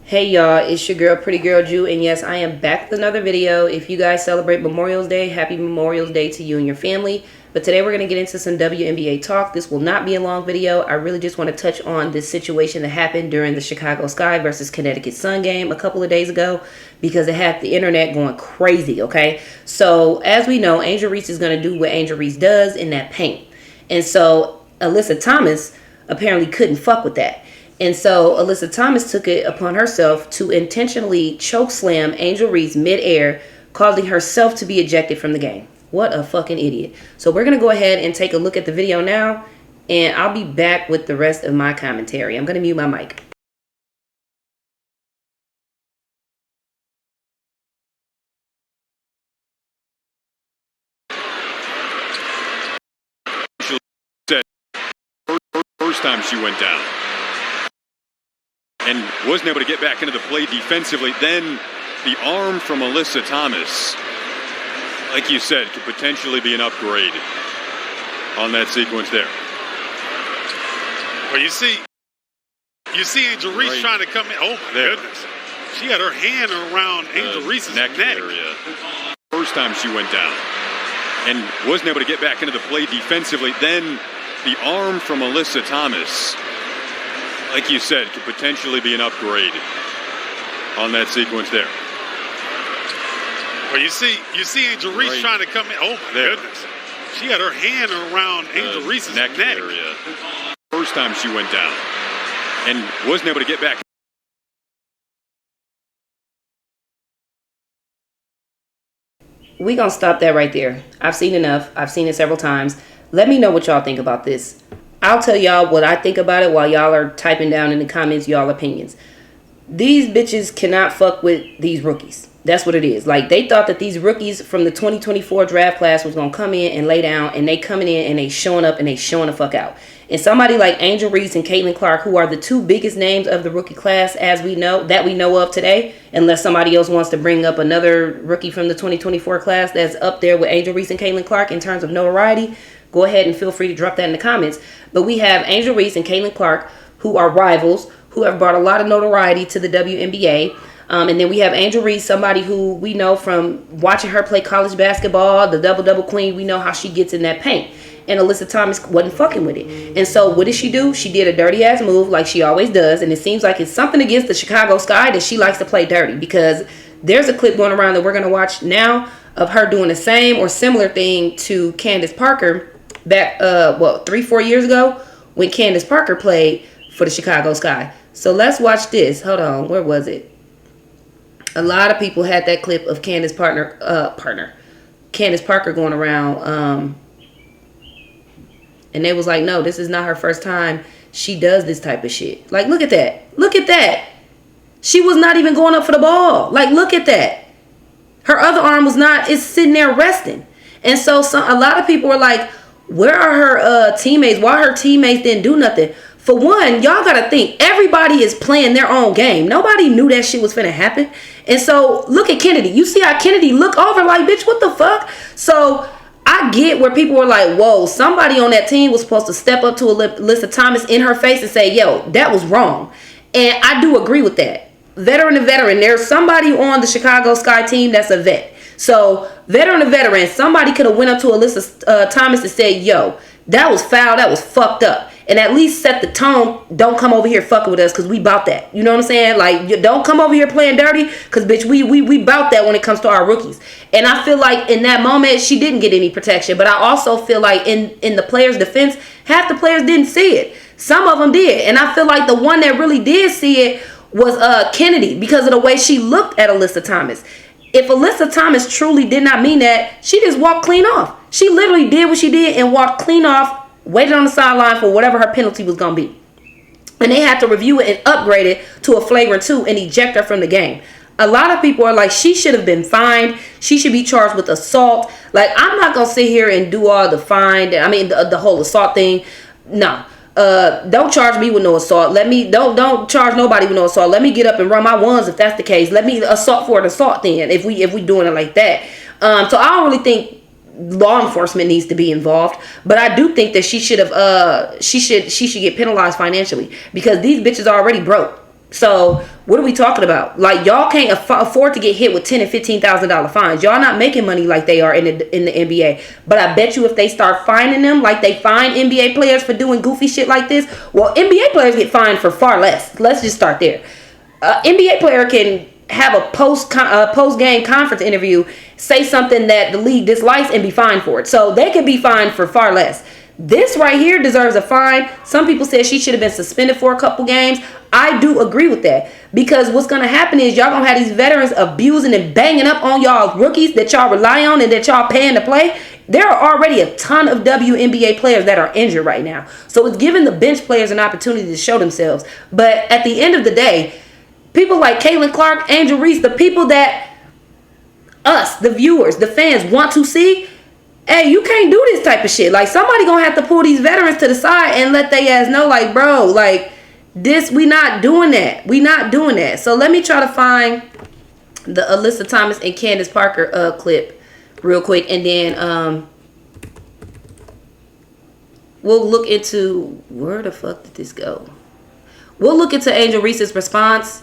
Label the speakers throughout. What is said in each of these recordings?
Speaker 1: Hey y'all, it's your girl PrettyGrlJu, and yes, I am back with another video. If you guys celebrate Memorial Day, happy Memorial Day to you and your family. But today we're going to get into some WNBA talk. This will not be a long video. I really just want to touch on this situation that happened during the Chicago Sky versus Connecticut Sun game a couple of days ago, because it had the internet going crazy, okay? So as we know, Angel Reese is going to do what Angel Reese does in that paint. And so Alyssa Thomas apparently couldn't fuck with that. And so Alyssa Thomas took it upon herself to intentionally choke slam Angel Reese midair, causing herself to be ejected from the game. What a fucking idiot. So we're going to go ahead and take a look at the video now, and I'll be back with the rest of my commentary. I'm going to mute my mic.
Speaker 2: First time she went down and wasn't able to get back into the play defensively. Then the arm from Alyssa Thomas, like you said, could potentially be an upgrade on that sequence there.
Speaker 3: Well, you see Angel Reese trying to come in. Oh my goodness. She had her hand around Angel Reese's neck
Speaker 2: area. First time she went down and wasn't able to get back into the play defensively. Then the arm from Alyssa Thomas, like you said, could potentially be an upgrade on that sequence there.
Speaker 3: Well, you see Angel Reese trying to come in. Oh my goodness. She had her hand around Angel Reese's neck
Speaker 2: area. First time she went down and wasn't able to get back.
Speaker 1: We're going to stop that right there. I've seen enough. I've seen it several times. Let me know what y'all think about this. I'll tell y'all what I think about it while y'all are typing down in the comments y'all opinions. These bitches cannot fuck with these rookies. That's what it is. Like, they thought that these rookies from the 2024 draft class was going to come in and lay down, and they coming in and they showing up and they showing the fuck out. And somebody like Angel Reese and Caitlin Clark, who are the two biggest names of the rookie class as we know, that we know of today, unless somebody else wants to bring up another rookie from the 2024 class that's up there with Angel Reese and Caitlin Clark in terms of notoriety, go ahead and feel free to drop that in the comments. But we have Angel Reese and Caitlin Clark, who are rivals, who have brought a lot of notoriety to the WNBA. And then we have Angel Reese, somebody who we know from watching her play college basketball, the double-double queen. We know how she gets in that paint. And Alyssa Thomas wasn't fucking with it. And so what did she do? She did a dirty-ass move like she always does. And it seems like it's something against the Chicago Sky that she likes to play dirty, because there's a clip going around that we're going to watch now of her doing the same or similar thing to Candace Parker back, 3-4 years ago when Candace Parker played for the Chicago Sky. So let's watch this. Hold on. Where was it? A lot of people had that clip of Candace Parker going around, and they was like, no, this is not her first time she does this type of shit. Like, look at that. Look at that. She was not even going up for the ball. Like, look at that. Her other arm was not, it's sitting there resting. And so a lot of people were like, where are her teammates? Why her teammates didn't do nothing? For one, y'all got to think, everybody is playing their own game. Nobody knew that shit was finna happen. And so look at Kennedy. You see how Kennedy look over like, bitch, what the fuck? So I get where people were like, whoa, somebody on that team was supposed to step up to Alyssa Thomas in her face and say, yo, that was wrong. And I do agree with that. Veteran to veteran. There's somebody on the Chicago Sky team that's a vet. So veteran to veteran, somebody could have went up to Alyssa Thomas and said, yo, that was foul, that was fucked up. And at least set the tone. Don't come over here fucking with us, because we bout that. You know what I'm saying? Like, don't come over here playing dirty, because, bitch, we bout that when it comes to our rookies. And I feel like in that moment, she didn't get any protection. But I also feel like in the players' defense, half the players didn't see it. Some of them did. And I feel like the one that really did see it was Kennedy, because of the way she looked at Alyssa Thomas. If Alyssa Thomas truly did not mean that, she just walked clean off. She literally did what she did and walked clean off, waited on the sideline for whatever her penalty was going to be. And they had to review it and upgrade it to a flagrant 2 and eject her from the game. A lot of people are like, she should have been fined. She should be charged with assault. Like, I'm not going to sit here and do all the fine. I mean, the whole assault thing. No. Don't charge me with no assault. Don't charge nobody with no assault. Let me get up and run my ones if that's the case. Let me assault for an assault then if we doing it like that. So I don't really think law enforcement needs to be involved, but I do think that she should get penalized financially, because these bitches are already broke. So what are we talking about? Like, y'all can't afford to get hit with $10,000 and $15,000 fines. Y'all not making money like they are in the NBA. But I bet you if they start fining them like they fine NBA players for doing goofy shit like this, well, NBA players get fined for far less. Let's just start there. NBA player can have a post game conference interview, say something that the league dislikes, and be fined for it. So they could be fined for far less. This right here deserves a fine. Some people said she should have been suspended for a couple games. I do agree with that, because what's going to happen is y'all going to have these veterans abusing and banging up on y'all rookies that y'all rely on and that y'all paying to play. There are already a ton of WNBA players that are injured right now. So it's giving the bench players an opportunity to show themselves. But at the end of the day, people like Caitlin Clark, Angel Reese, the people that us, the viewers, the fans want to see, hey, you can't do this type of shit. Like, somebody gonna have to pull these veterans to the side and let they ass know, like, bro, like, this, we not doing that. We not doing that. So let me try to find the Alyssa Thomas and Candace Parker clip real quick, and then we'll look into, where the fuck did this go? We'll look into Angel Reese's response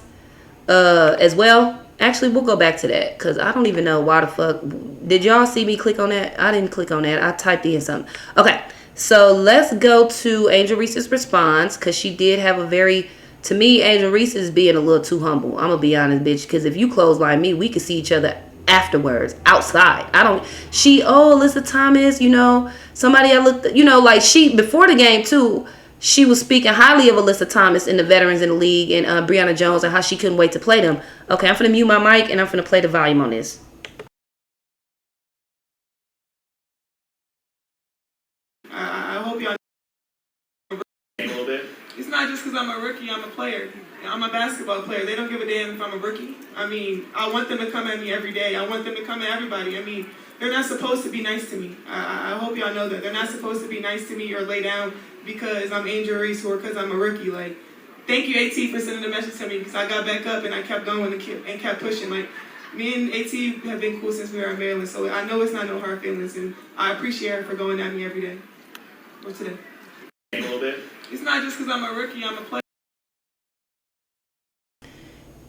Speaker 1: as well. Actually, we'll go back to that, because I don't even know why the fuck. Did y'all see me click on that? I didn't click on that. I typed in something. Okay, so let's go to Angel Reese's response, because she did have a very, to me, Angel Reese is being a little too humble. I'm going to be honest, bitch, because if you clothesline me, we could see each other afterwards, outside. Alyssa Thomas, you know, somebody I looked, you know, like before the game, too, she was speaking highly of Alyssa Thomas and the veterans in the league and Breonna Jones and how she couldn't wait to play them. Okay, I'm finna mute my mic and I'm finna play the volume on this.
Speaker 4: I hope y'all a little bit. It's not just because I'm a rookie, I'm a player. I'm a basketball player. They don't give a damn if I'm a rookie. I mean, I want them to come at me every day. I want them to come at everybody. I mean, they're not supposed to be nice to me. I hope y'all know that. They're not supposed to be nice to me or lay down because I'm Angel Reese or because I'm a rookie. Like, thank you, AT, for sending the message to me, because I got back up and I kept going and kept pushing. Like, me and AT have been cool since we were in Maryland, so I know it's not no hard feelings, and I appreciate her for going at me every day. Or today. A little bit. It's not just because I'm a rookie, I'm a player.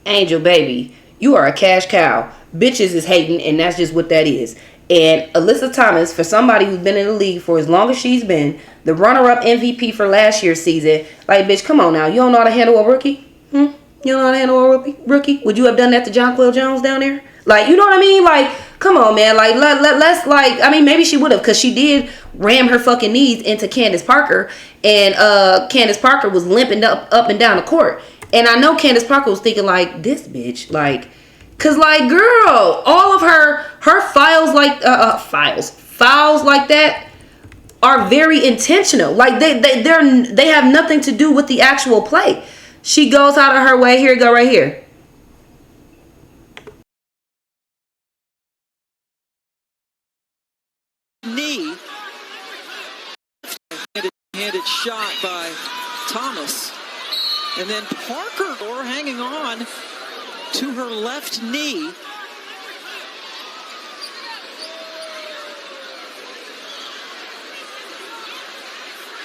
Speaker 1: Angel, baby, you are a cash cow. Bitches is hating, and that's just what that is. And Alyssa Thomas, for somebody who's been in the league for as long as she's been, the runner-up MVP for last year's season, like, bitch, come on now. You don't know how to handle a rookie? You don't know how to handle a rookie? Would you have done that to Jonquel Jones down there? Like, you know what I mean? Like, come on, man. Like, let's, like, I mean, maybe she would have, because she did ram her fucking knees into Candace Parker, and Candace Parker was limping up and down the court. And I know Candace Parker was thinking, like, this bitch, like, because, like, girl, all of her fouls like that are very intentional. Like, they have nothing to do with the actual play. She goes out of her way. Here you go, right here.
Speaker 5: Knee. Handed shot by Thomas. And then Parker hanging on to her left knee.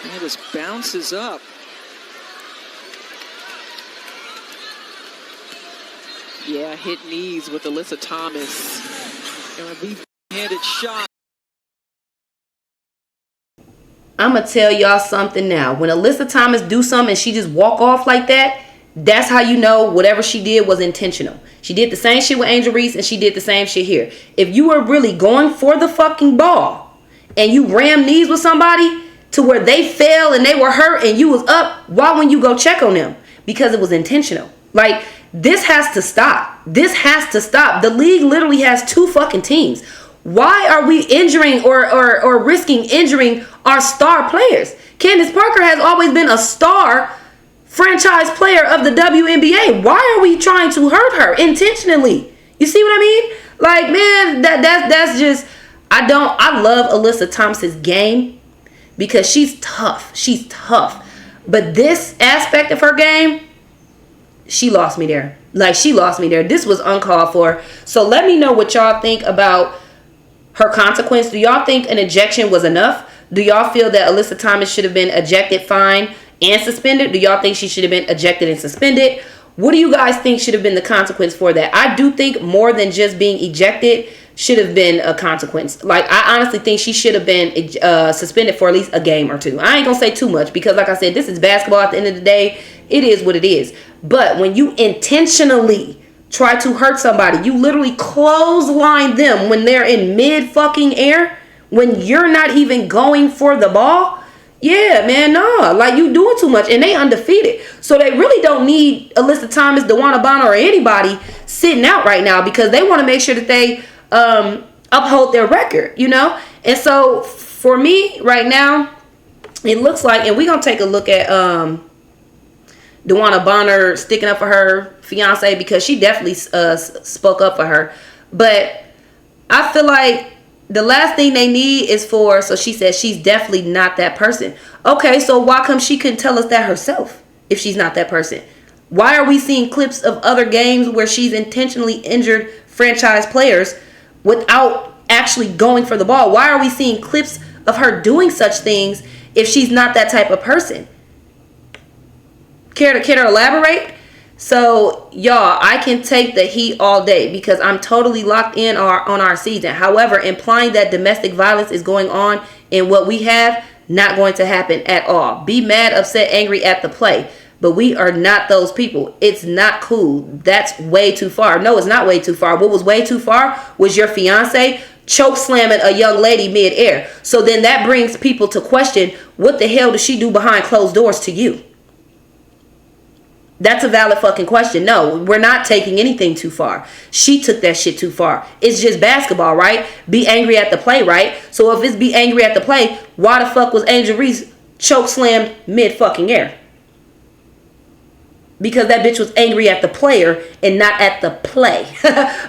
Speaker 5: And it just bounces up. Yeah, hit knees with Alyssa Thomas. And a handed shot.
Speaker 1: I'm going to tell y'all something now. When Alyssa Thomas do something and she just walk off like that, that's how you know whatever she did was intentional. She did the same shit with Angel Reese, and she did the same shit here. If you were really going for the fucking ball and you ram knees with somebody to where they fell and they were hurt and you was up, why wouldn't you go check on them? Because it was intentional. Like, this has to stop. This has to stop. The league literally has two fucking teams. Why are we injuring or risking injuring our star players? Candace Parker has always been a star franchise player of the WNBA. Why are we trying to hurt her intentionally? You see what I mean? Like, man, that's just, I love Alyssa Thomas's game because she's tough. She's tough. But this aspect of her game, she lost me there. Like, she lost me there. This was uncalled for. So let me know what y'all think about her consequence. Do y'all think an ejection was enough? Do y'all feel that Alyssa Thomas should have been ejected, fined, and suspended? Do y'all think she should have been ejected and suspended? What do you guys think should have been the consequence for that? I do think more than just being ejected should have been a consequence. Like, I honestly think she should have been suspended for at least a game or two. I ain't gonna say too much because, like I said, this is basketball. At the end of the day, it is what it is. But when you intentionally try to hurt somebody, you literally clothesline them when they're in mid fucking air, when you're not even going for the ball. Yeah, man, no. Like, you doing too much. And they undefeated. So they really don't need Alyssa Thomas, DeWanna Bonner, or anybody sitting out right now because they want to make sure that they uphold their record, you know? And so for me right now, it looks like, and we're going to take a look at DeWanna Bonner sticking up for her fiance because she definitely spoke up for her. But I feel like the last thing they need is so she says she's definitely not that person. Okay, so why come she couldn't tell us that herself if she's not that person? Why are we seeing clips of other games where she's intentionally injured franchise players without actually going for the ball? Why are we seeing clips of her doing such things if she's not that type of person? Care to elaborate? So, y'all, I can take the heat all day because I'm totally locked in on our season. However, implying that domestic violence is going on in what we have, not going to happen at all. Be mad, upset, angry at the play. But we are not those people. It's not cool. That's way too far. No, it's not way too far. What was way too far was your fiance choke slamming a young lady mid-air. So then that brings people to question, what the hell does she do behind closed doors to you? That's a valid fucking question. No, we're not taking anything too far. She took that shit too far. It's just basketball, right? Be angry at the play, right? So if it's be angry at the play, why the fuck was Angel Reese choke slammed mid fucking air? Because that bitch was angry at the player and not at the play.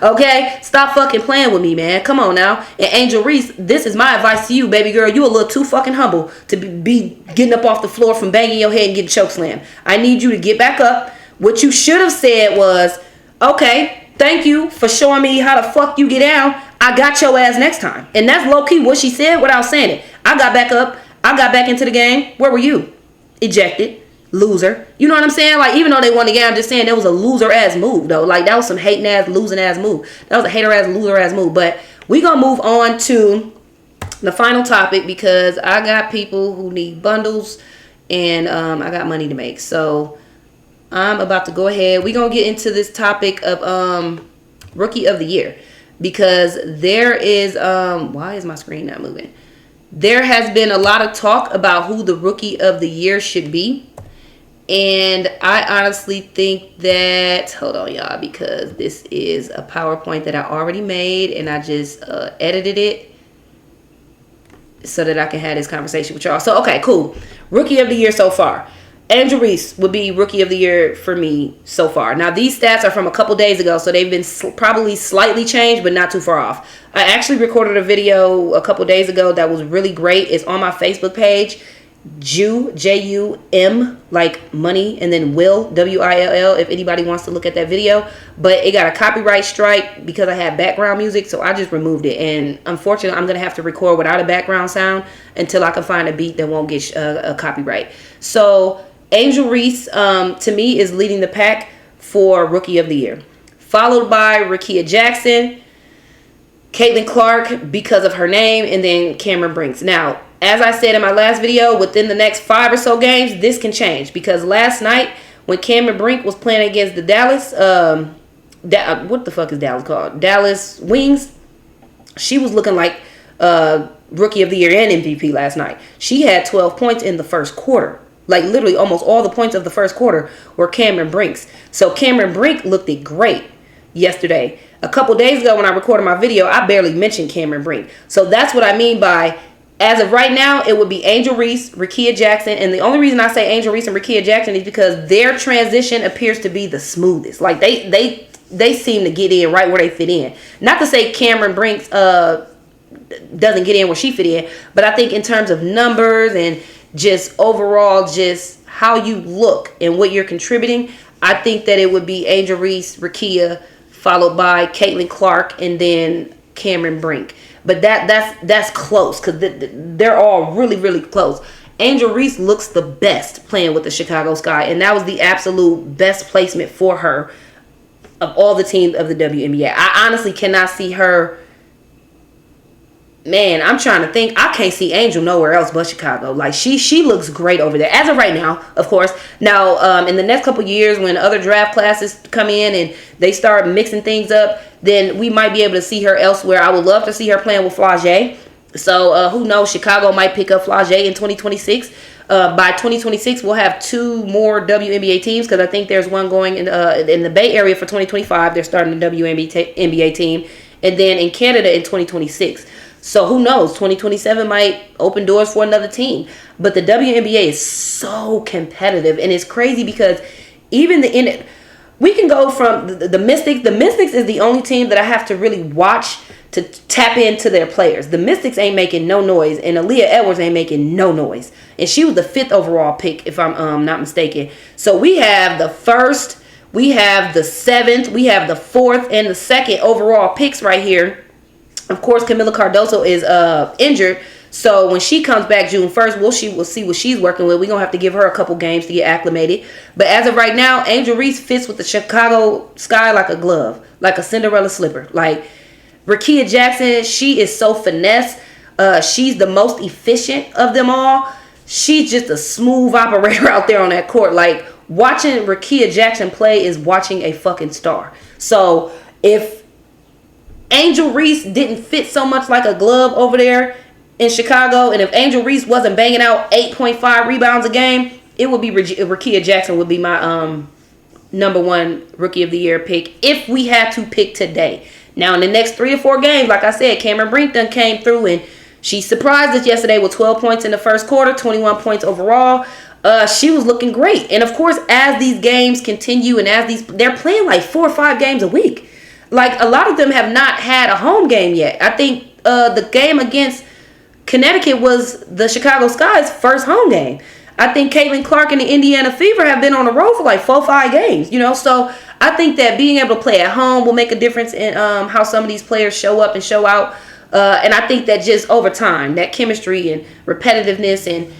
Speaker 1: Okay? Stop fucking playing with me, man. Come on now. And Angel Reese, this is my advice to you, baby girl. You a little too fucking humble to be getting up off the floor from banging your head and getting choke slammed. I need you to get back up. What you should have said was, okay, thank you for showing me how the fuck you get down. I got your ass next time. And that's low-key what she said without saying it. I got back up. I got back into the game. Where were you? Ejected. Loser. You know what I'm saying? Like, even though they won the game, I'm just saying that was a loser-ass move, though. Like, that was some hating-ass, losing-ass move. That was a hater-ass, loser-ass move. But we gonna move on to the final topic because I got people who need bundles and I got money to make. So I'm about to go ahead. We're gonna get into this topic of Rookie of the Year because there is why is my screen not moving? There has been a lot of talk about who the Rookie of the Year should be. And I honestly think that, hold on y'all, because this is a PowerPoint that I already made and I just edited it so that I can have this conversation with y'all. So, okay, cool. Rookie of the Year so far. Angel Reese would be Rookie of the Year for me so far. Now, these stats are from a couple days ago, so they've been probably slightly changed, but not too far off. I actually recorded a video a couple days ago that was really great. It's on my Facebook page. Ju, J-U-M, like money, and then Will, W-I-L-L, if anybody wants to look at that video. But it got a copyright strike because I had background music, so I just removed it. And unfortunately, I'm going to have to record without a background sound until I can find a beat that won't get a copyright. So Angel Reese, to me, is leading the pack for Rookie of the Year. Followed by Rickea Jackson, Caitlin Clark because of her name, and then Cameron Brink. Now, as I said in my last video, within the next 5 or so games, this can change. Because last night, when Cameron Brink was playing against the Dallas, what the fuck is Dallas called? Dallas Wings. She was looking like Rookie of the Year and MVP last night. She had 12 points in the first quarter. Like, literally, almost all the points of the first quarter were Cameron Brink's. So, Cameron Brink looked great yesterday. A couple days ago when I recorded my video, I barely mentioned Cameron Brink. So, that's what I mean by... As of right now, it would be Angel Reese, Rickea Jackson. And the only reason I say Angel Reese and Rickea Jackson is because their transition appears to be the smoothest. Like, they seem to get in right where they fit in. Not to say Cameron Brink doesn't get in where she fit in. But I think in terms of numbers and just overall just how you look and what you're contributing, I think that it would be Angel Reese, Rickea, followed by Caitlin Clark, and then Cameron Brink. But that's close because they're all really, really close. Angel Reese looks the best playing with the Chicago Sky, and that was the absolute best placement for her of all the teams of the WNBA. I honestly cannot see her. Man, I'm trying to think. I can't see Angel nowhere else but Chicago. Like, she looks great over there. As of right now, of course. Now, in the next couple years, when other draft classes come in and they start mixing things up, then we might be able to see her elsewhere. I would love to see her playing with Flau'jae. So, who knows? Chicago might pick up Flau'jae in 2026. By 2026, we'll have 2 more WNBA teams, because I think there's one going in the Bay Area for 2025. They're starting the WNBA team. And then in Canada in 2026. So who knows? 2027 might open doors for another team. But the WNBA is so competitive, and it's crazy because even we can go from the Mystics. The Mystics is the only team that I have to really watch to tap into their players. The Mystics ain't making no noise, and Aaliyah Edwards ain't making no noise. And she was the 5th overall pick, if I'm not mistaken. So we have the 1st, we have the 7th, we have the 4th, and the 2nd overall picks right here. Of course, Camila Cardoso is injured. So when she comes back June 1st, we'll see what she's working with. We're going to have to give her a couple games to get acclimated. But as of right now, Angel Reese fits with the Chicago Sky like a glove, like a Cinderella slipper. Like, Rickea Jackson, she is so finesse. She's the most efficient of them all. She's just a smooth operator out there on that court. Like, watching Rickea Jackson play is watching a fucking star. So if Angel Reese didn't fit so much like a glove over there in Chicago, and if Angel Reese wasn't banging out 8.5 rebounds a game, it would be Rickea Jackson would be my #1 Rookie of the Year pick if we had to pick today. Now, in the next 3 or 4 games, like I said, Cameron Brink done came through, and she surprised us yesterday with 12 points in the first quarter, 21 points overall. She was looking great. And, of course, as these games continue and they're playing like 4 or 5 games a week. Like, a lot of them have not had a home game yet. I think the game against Connecticut was the Chicago Sky's first home game. I think Caitlin Clark and the Indiana Fever have been on the road for like 4 or 5 games, So I think that being able to play at home will make a difference in how some of these players show up and show out. And I think that just over time, that chemistry and repetitiveness and,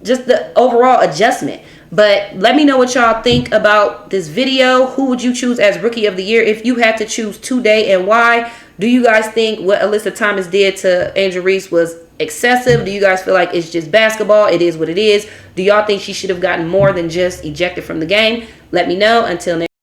Speaker 1: just the overall adjustment. But let me know what y'all think about this video. Who would you choose as Rookie of the Year if you had to choose today, and why? Do you guys think what Alyssa Thomas did to Angel Reese was excessive? Do you guys feel like it's just basketball? It is what it is. Do y'all think she should have gotten more than just ejected from the game? Let me know. Until next